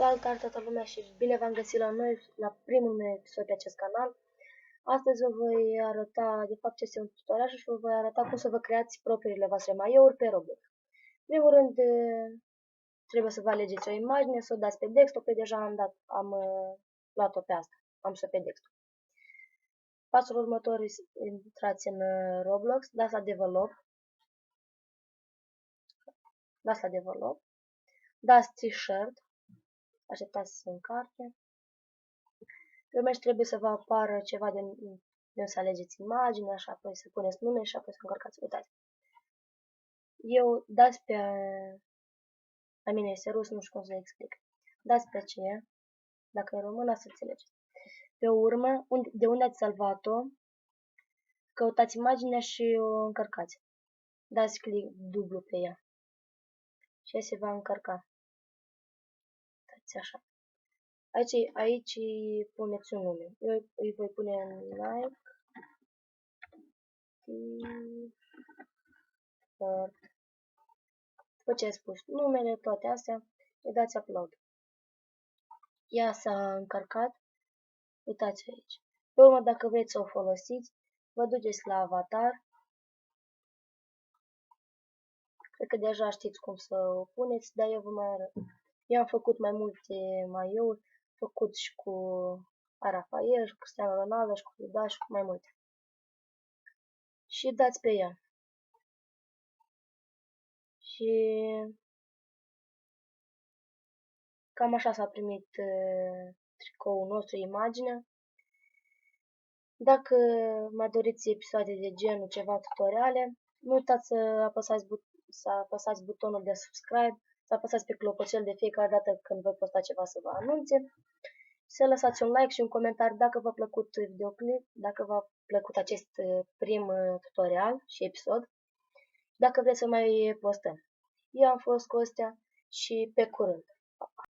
Salutare toată lumea și bine v-am găsit la primul meu episod pe acest canal. Astăzi vă voi arăta, de fapt, ce este un tutorial și vă voi arăta cum să vă creați propriile voastre maiouri pe Roblox. În primul rând, trebuie să vă alegeți o imagine, să o dați pe desktop, că deja am luat-o pe asta, am să pe desktop. Pasul următor, intrați în Roblox, dați la Develop, dați T-shirt, așteptați să se încarce. Trebuie să vă apară ceva de să alegeți imagine, așa, apoi să puneți nume și apoi să încarcați. Uitați. Dați pe... La mine este rus, nu știu cum să explic. Dați pe aceea, dacă e română, să înțelegeți. Pe urmă, de unde ați salvat-o, căutați imaginea și o încărcați. Dați click dublu pe ea. Și ea se va încărca. Uitați așa. Aici puneți un nume. Eu îi voi pune Nike. După ce ai spus numele, toate astea, îi dați upload. Ea s-a încărcat. Uitați aici. Pe urmă, dacă vreți să o folosiți, vă duceți la avatar. Cred că deja știți cum să o puneți, dar eu vă mai arăt. Eu am făcut mai multe maiouri, făcut și cu Rafael, și cu Cristiano Ronaldo, și cu Vidal, și cu mai multe. Și dați pe ea. Și cam așa s-a primit tricoul nostru, imaginea. Dacă mai doriți episoade de genul, ceva tutoriale, nu uitați să apăsați butonul de subscribe, să apăsați pe clopoțel de fiecare dată când voi posta ceva să vă anunțe, să lăsați un like și un comentariu dacă v-a plăcut videoclip, dacă v-a plăcut acest prim tutorial și episod, dacă vreți să mai postăm. Eu am fost Costea și pe curând!